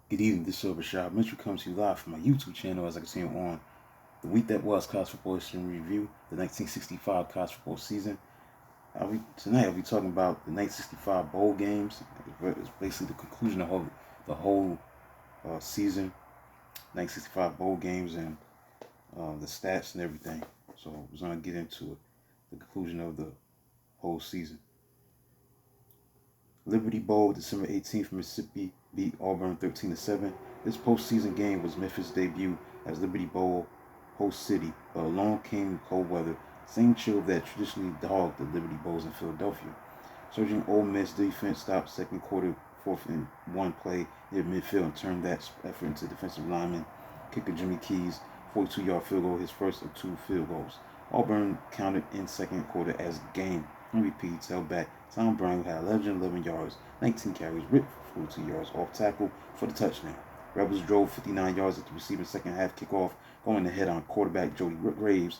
Good evening, this is Rashad Mitchell comes to you live from my YouTube channel as I can see on the week that was college football history review, the 1965 college football season. Tonight I'll be talking about the 1965 bowl games. It's basically the conclusion of the whole season, 1965 bowl games and the stats and everything. So we're going to get into it, the conclusion of the whole season. Liberty Bowl, December 18th, Mississippi beat Auburn 13-7. This postseason game was Memphis' debut as Liberty Bowl host city, but along came cold weather, same chill that traditionally dogged the Liberty Bowls in Philadelphia. Surging Ole Miss defense stopped second quarter, fourth and one play near midfield and turned that effort into defensive lineman kicker Jimmy Keys' 42-yard field goal, his first of two field goals. Auburn counted in second quarter as game. MVP tailback Tom Brown had 11 yards, 19 carries, ripped for 42 yards off tackle for the touchdown. Rebels drove 59 yards at the receiving second half kickoff, going ahead on quarterback Jody Graves'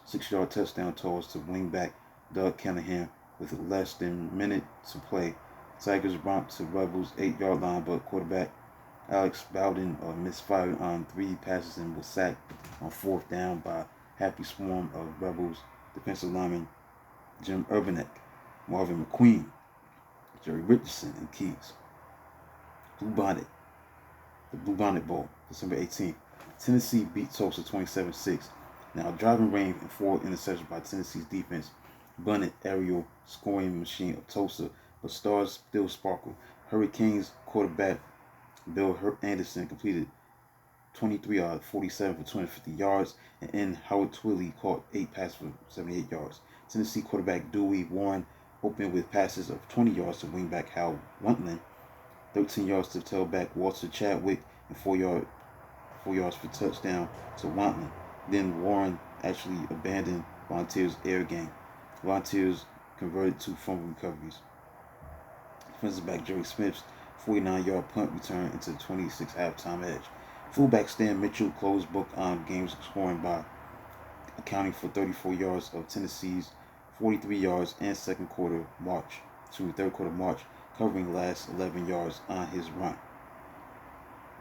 6-yard touchdown toss to wingback Doug Callahan with less than a minute to play. Tigers romped to Rebels' 8-yard line, but quarterback Alex Bowden misfired on 3 passes and was sacked on fourth down by a happy swarm of Rebels defensive linemen Jim Urbanek, Marvin McQueen, Jerry Richardson, and Keys. Blue Bonnet, the Blue Bonnet Bowl, December 18th. Tennessee beat Tulsa 27-6. Now, driving rain and 4 interceptions by Tennessee's defense blunted aerial scoring machine of Tulsa, but stars still sparkle. Hurricanes quarterback Bill Anderson completed 23 out of 47 for 250 yards, and Howard Twilley caught 8 passes for 78 yards. Tennessee quarterback Dewey Warren opened with passes of 20 yards to wingback Hal Wantland, 13 yards to tailback Walter Chadwick, and 4 yards for touchdown to Wantland. Then Warren actually abandoned Volunteers' air game. Volunteers converted 2 fumble recoveries. Defensive back Jerry Smith's 49-yard punt return into the 26 halftime edge. Fullback Stan Mitchell closed book on games scoring by accounting for 34 yards of Tennessee's 43 yards and third quarter march, covering last 11 yards on his run.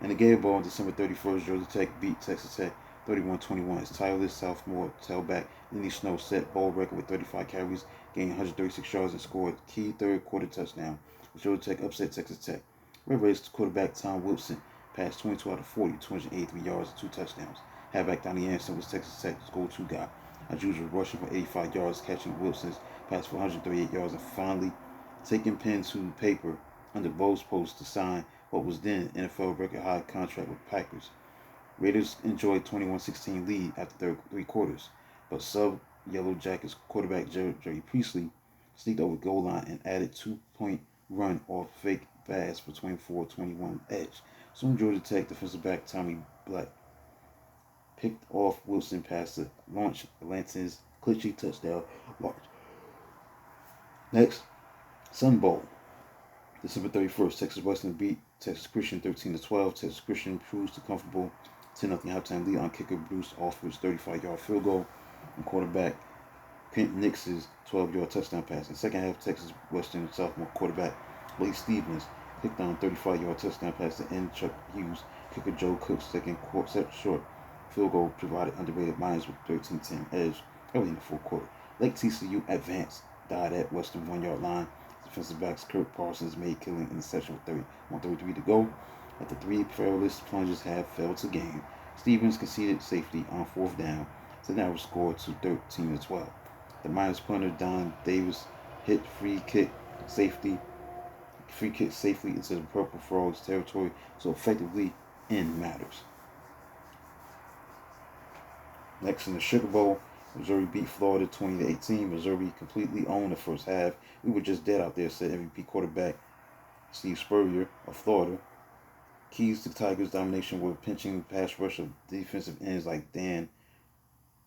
In the Gator Bowl on December 31st, Georgia Tech beat Texas Tech 31-21. His tireless sophomore tailback Lenny Snow set bowl record with 35 carries, gained 136 yards, and scored a key third quarter touchdown. Georgia Tech upset Texas Tech. Red Raiders quarterback Tom Wilson passed 22 out of 40, 283 yards, and 2 touchdowns. Halfback Donnie Anderson was Texas Tech's go-to guy. As usual, rushing for 85 yards, catching Wilson's pass for 138 yards, and finally taking pen to paper under Bo's post to sign what was then NFL record-high contract with Packers. Raiders enjoyed 21-16 lead after 3 quarters, but sub-Yellow Jackets quarterback Jerry Priestley sneaked over goal line and added 2-point run off fake pass for 24-21 edge. Soon Georgia Tech defensive back Tommy Black picked off Wilson past the launch Atlanta's clinching touchdown launch. Next, Sun Bowl. December 31st, Texas Western beat Texas Christian 13-12. Texas Christian proves the comfortable 10-0 halftime lead on kicker Bruce Alford's 35-yard field goal and quarterback Kent Nix's 12-yard touchdown pass. In the second half, Texas Western sophomore quarterback Blake Stevens picked on a 35-yard touchdown pass to end Chuck Hughes. Kicker Joe Cook's second short field goal provided underrated miners with 13-10 edge early in the fourth quarter. Lake TCU advanced, died at Western 1-yard line. Defensive backs Kirk Parsons made killing interception with 133 to go. After 3 perilous plunges had failed to gain, Stevens conceded safety on fourth down to narrow score to 13-12. The Miners punter Don Davis hit free kick safely into the Purple Frogs territory, so effectively end matters. Next in the Sugar Bowl, Missouri beat Florida 20-18. Missouri completely owned the first half. We were just dead out there, said MVP quarterback Steve Spurrier of Florida. Keys to Tigers' domination were pinching pass rush of defensive ends like Dan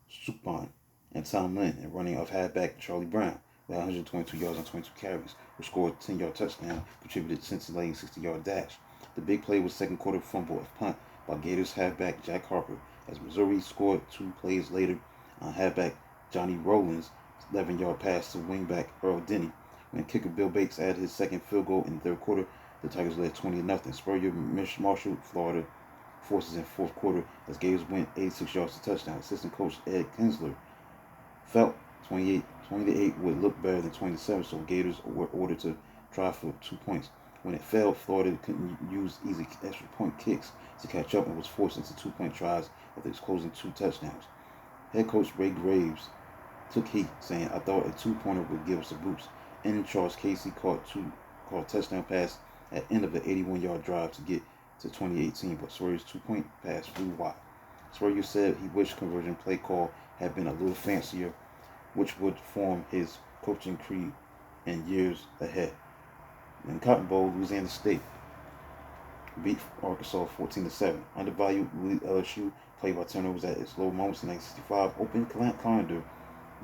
Suppan and Tom Lynn, and running of halfback Charlie Brown with 122 yards on 22 carries, who scored a 10-yard touchdown, contributed to Cincinnati's 60-yard dash. The big play was second quarter fumble of punt by Gators halfback Jack Harper, as Missouri scored 2 plays later on halfback Johnny Rollins' 11-yard pass to wingback Earl Denny. When kicker Bill Bates added his second field goal in the third quarter, The Tigers led 20-0. Spurrier marshaled Florida forces in fourth quarter as Gators went 86 yards to touchdown. Assistant coach Ed Kinsler felt 20-8 would look better than 27, so Gators were ordered to try for 2 points. When it failed, Florida couldn't use easy extra point kicks to catch up and was forced into 2-point tries after exposing 2 touchdowns. Head coach Ray Graves took heat, saying, "I thought a 2-pointer would give us a boost." And Charles Casey caught a touchdown pass at the end of the 81-yard drive to get to 2018, but Spurrier's 2-point pass flew wide. Spurrier said he wished conversion play call had been a little fancier, which would form his coaching creed in years ahead. In Cotton Bowl, Louisiana State beat Arkansas 14-7. Undervalued LSU played by turnovers at its low moments in 1965. Open calendar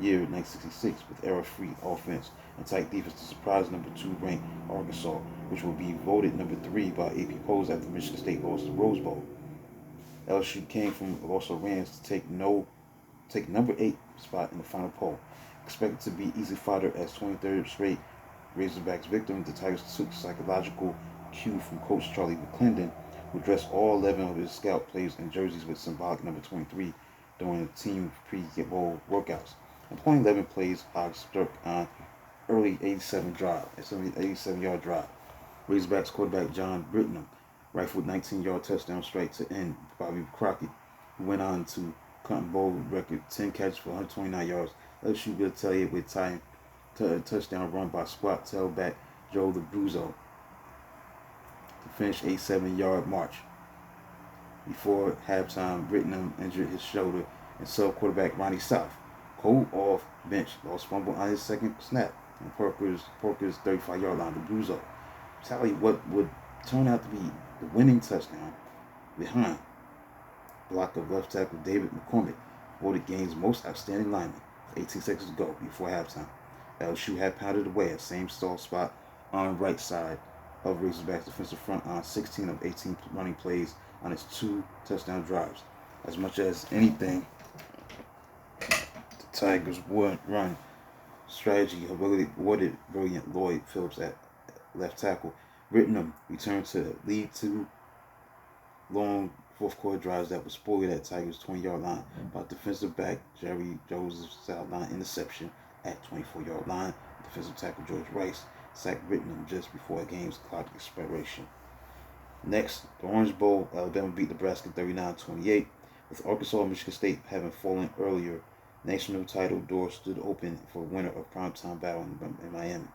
year 1966 with error-free offense and tight defense to surprise number 2 ranked Arkansas, which will be voted number 3 by AP polls after Michigan State lost the Rose Bowl. LSU came from Los Rams to take number 8 spot in the final poll. Expected to be easy fodder as 23rd straight Razorbacks victim, the Tigers took psychological cue from coach Charlie McClendon, who dressed all 11 of his scout players in jerseys with symbolic number 23 during the team pre-bowl workouts. Employing 11 plays, Hogs struck on early 87-yard drive. Razorbacks quarterback John Britton rifled 19-yard touchdown straight to end Bobby Crockett, who went on to Cotton Bowl record 10 catches for 129 yards. LSU retaliated with time to a touchdown run by squat tailback Joe D'Abruzzo to finish a 7-yard march. Before halftime, Britton injured his shoulder, and sub-quarterback Ronnie South, cold off bench, lost fumble on his second snap on Parker's 35-yard line. D'Abruzzo tallied what would turn out to be the winning touchdown behind block of left tackle David McCormick, voted game's most outstanding lineman with 18 seconds to go before halftime. LSU had pounded away at same stall spot on right side of Razorbacks defensive front on 16 of 18 running plays on its 2 touchdown drives. As much as anything, the Tigers' run strategy awarded brilliant Lloyd Phillips at left tackle. Britton returned to lead 2 long fourth quarter drives that was spoiled at Tigers' 20-yard line by defensive back Jerry Joseph's sideline interception at 24-yard line. Defensive tackle George Rice sacked Britton just before the game's clock expiration. Next, the Orange Bowl, Alabama beat Nebraska 39-28. With Arkansas and Michigan State having fallen earlier, national title door stood open for the winner of primetime battle in Miami.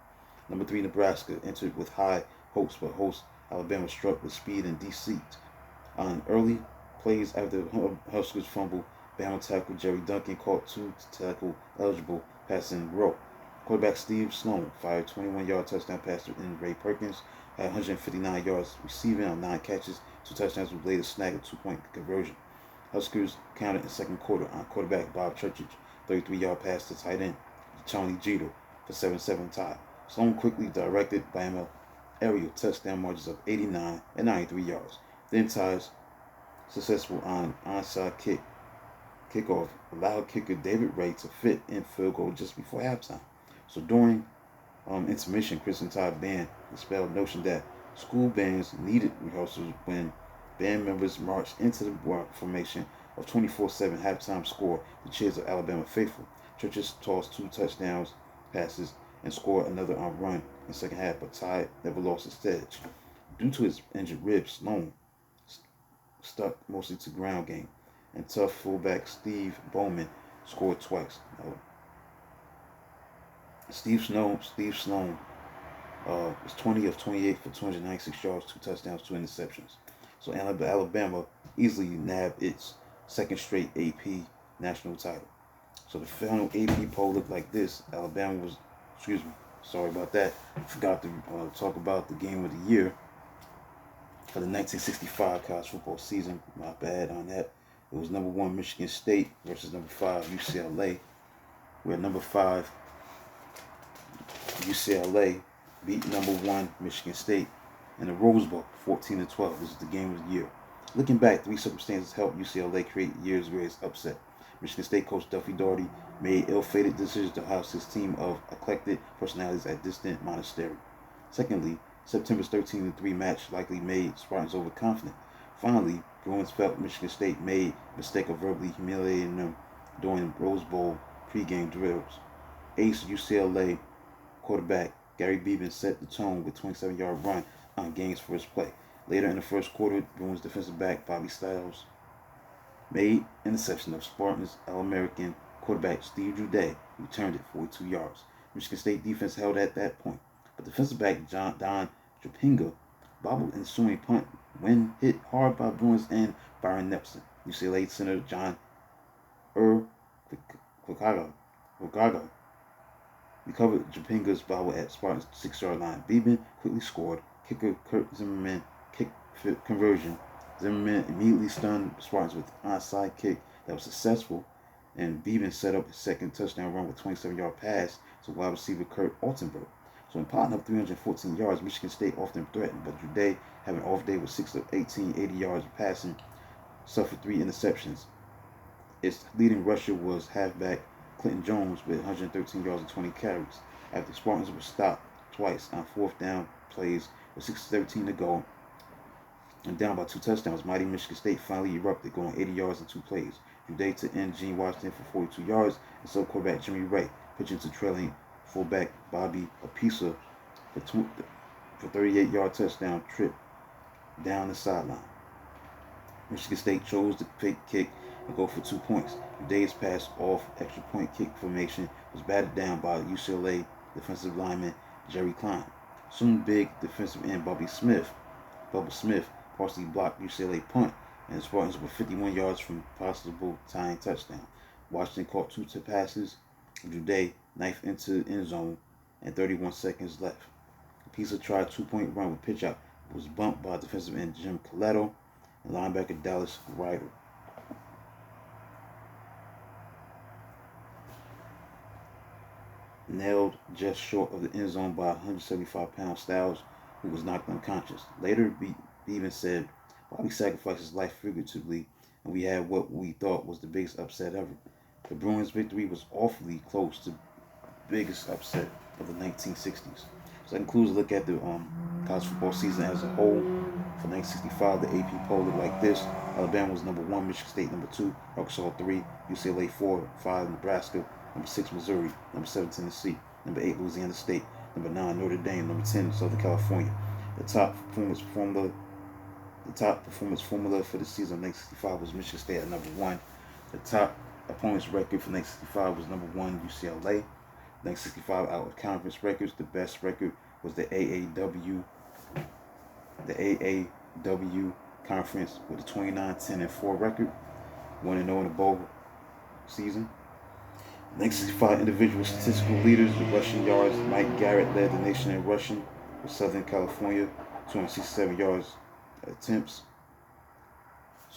Number 3 Nebraska entered with high hopes, but host Alabama struck with speed and deceit. On early plays after Huskers fumble, Bama tackle Jerry Duncan caught 2 tackle eligible passes in a row. Quarterback Steve Sloan fired 21-yard touchdown pass to Ray Perkins, had 159 yards receiving on 9 catches, 2 touchdowns, with later snag a 2-point conversion. Huskers counted in second quarter on quarterback Bob Churchage, 33-yard pass to tight end Charlie Jeter for 7-7 tie. Sloan quickly directed Bama aerial touchdown margins of 89 and 93 yards. Then ties successful on onside kickoff allowed kicker David Ray to fit in field goal just before halftime. So during intermission, Chris and Todd Band dispelled notion that school bands needed rehearsals when band members marched into the formation of 24/7 halftime score the cheers of Alabama faithful. Churches tossed 2 touchdowns passes and scored another on run in the second half, but Tide never lost its edge. Due to his injured ribs, Sloan stuck mostly to ground game, and tough fullback Steve Bowman scored twice. Steve Sloan was 20 of 28 for 296 yards, 2 touchdowns, 2 interceptions. So Alabama easily nabbed its second straight AP national title. So the final AP poll looked like this. Alabama was, sorry about that. Forgot to talk about the game of the year for the 1965 college football season. My bad on that. It was number 1 Michigan State versus number 5 UCLA, where number 5 UCLA beat number 1 Michigan State in the Rose Bowl 14-12. This is the game of the year. Looking back, 3 circumstances helped UCLA create the year's greatest upset. Michigan State coach Duffy Daugherty made ill-fated decisions to house his team of eclectic personalities at distant monastery. Secondly, September's 13-3 match likely made Spartans overconfident. Finally, Bruins felt Michigan State made the mistake of verbally humiliating them during Rose Bowl pregame drills. Ace UCLA quarterback Gary Beeben set the tone with a 27-yard run on game's first play. Later in the first quarter, Bruins defensive back Bobby Styles made an interception of Spartans All-American quarterback Steve Juday, who returned it 42 yards. Michigan State defense held at that point, but defensive back Don Jopinga bobbled an ensuing punt when hit hard by Bruins and Byron Nelson. UCLA center John Quickaga recovered Jopinga's bobble at Spartans' 6-yard line. Beeben quickly scored. Kicker Kurt Zimmerman kick conversion. Zimmerman immediately stunned Spartans with an onside kick that was successful, and Beeben set up his second touchdown run with a 27-yard pass to wide receiver Kurt Altenberg. So in piling up 314 yards, Michigan State often threatened, but Juday, having an off day with 6 of 18, 80 yards of passing, suffered 3 interceptions. Its leading rusher was halfback Clinton Jones with 113 yards and 20 carries. After the Spartans were stopped twice on fourth down plays with 6:13 to go and down by 2 touchdowns, mighty Michigan State finally erupted, going 80 yards in 2 plays. Juday to end Gene Washington for 42 yards, and so quarterback Jimmy Wright pitching to trailing fullback Bobby Apisa for 38-yard touchdown trip down the sideline. Michigan State chose the fake kick and go for 2 points. Juday's pass off extra point kick formation was batted down by UCLA defensive lineman Jerry Klein. Soon big defensive end Bubba Smith partially blocked UCLA punt, and the Spartans were 51 yards from possible tying touchdown. Washington caught 2 passes. Juday knifed into the end zone, and 31 seconds left. Pisa tried a 2-point run with pitch out, but was bumped by defensive end Jim Coletto and linebacker Dallas Ryder. Nailed just short of the end zone by 175-pound Styles, who was knocked unconscious. Later, Beeben said, Bobby sacrificed his life figuratively, and we had what we thought was the biggest upset ever. The Bruins' victory was awfully close to the biggest upset of the 1960s. So that includes a look at the college football season as a whole. For 1965, the AP poll looked like this. Alabama was number 1, Michigan State number 2, Arkansas 3, UCLA 4, 5, Nebraska, number 6, Missouri, number 7, Tennessee, number 8, Louisiana State, number 9, Notre Dame, number 10, Southern California. The top performance formula for the season of 1965 was Michigan State at number 1. The top opponent's record for 1965 was number 1, UCLA. 1965 out of conference records, the best record was the AAW conference with a 29-10-4 record, 1-0 in the bowl season. 1965 individual statistical leaders, the rushing yards, Mike Garrett led the nation in rushing with Southern California, 267 yards attempts.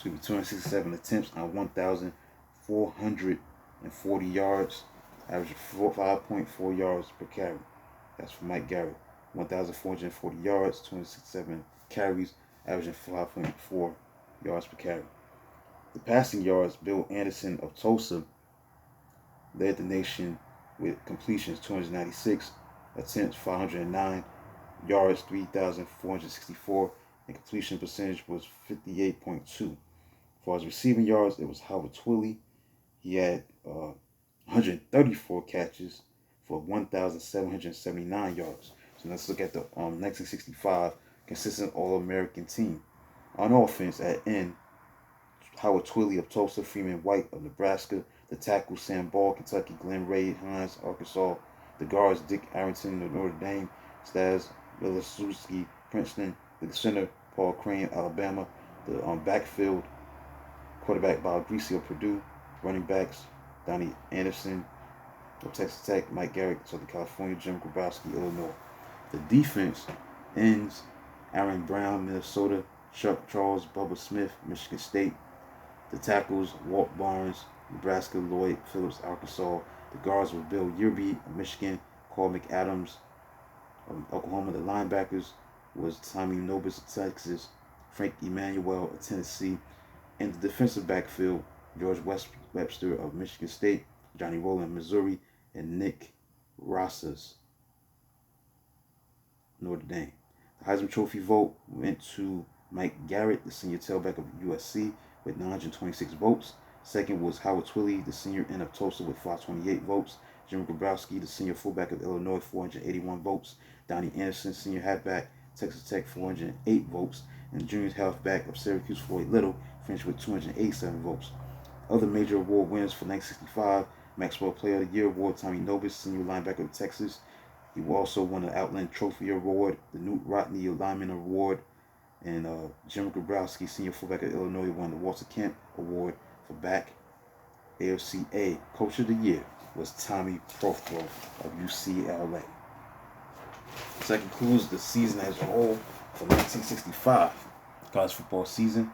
267 attempts on 1,440 yards, averaging 5.4 yards per carry. That's for Mike Garrett. 1,440 yards, 267 carries, averaging 5.4 yards per carry. The passing yards, Bill Anderson of Tulsa led the nation with completions 296, attempts 509, yards 3,464, and completion percentage was 58.2. As far as receiving yards, it was Howard Twilley. He had 134 catches for 1,779 yards. So let's look at the 1965 consistent All-American team. On offense, at end, Howard Twilley of Tulsa, Freeman White of Nebraska, the tackle Sam Ball, Kentucky, Glenn Ray Hines, Arkansas, the guards Dick Arrington of Notre Dame, Stas Milosavsky, Princeton, the center Paul Crane, Alabama, the backfield quarterback Bob Greasy of Purdue, running backs Donnie Anderson of Texas Tech, Mike Garrett, Southern California, Jim Grabowski, Illinois. The defense ends Aaron Brown, Minnesota, Chuck Charles, Bubba Smith, Michigan State. The tackles Walt Barnes, Nebraska, Lloyd Phillips, Arkansas. The guards were Bill Yearby of Michigan, Carl McAdams of Oklahoma. The linebackers was Tommy Nobis of Texas, Frank Emanuel of Tennessee. In the defensive backfield, George Webster of Michigan State, Johnny Rowland, Missouri, and Nick Rosas, Notre Dame. The Heisman Trophy vote went to Mike Garrett, the senior tailback of USC, with 926 votes. Second was Howard Twilley, the senior end of Tulsa, with 528 votes. Jim Grabowski, the senior fullback of Illinois, 481 votes. Donnie Anderson, senior halfback, Texas Tech, 408 votes. And the junior halfback of Syracuse, Floyd Little, finished with 287 votes. Other major award winners for 1965, Maxwell Player of the Year Award, Tommy Nobis, senior linebacker of Texas. He also won the Outland Trophy Award, the Newt Rodney Lineman Award, and Jim Grabowski, senior fullback of Illinois, won the Walter Camp Award for back. AFCA Coach of the Year was Tommy Prothro of UCLA. So that concludes the season as a whole for 1965 college football season.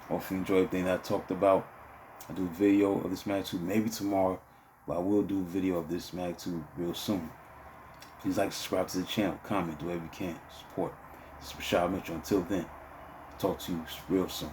Hope you enjoyed everything that I talked about. I'll do a video of this magnitude maybe tomorrow, but I will do a video of this magnitude real soon. Please like, subscribe to the channel, comment, do whatever you can, support. This is Rashad Mitchell. Until then, talk to you real soon.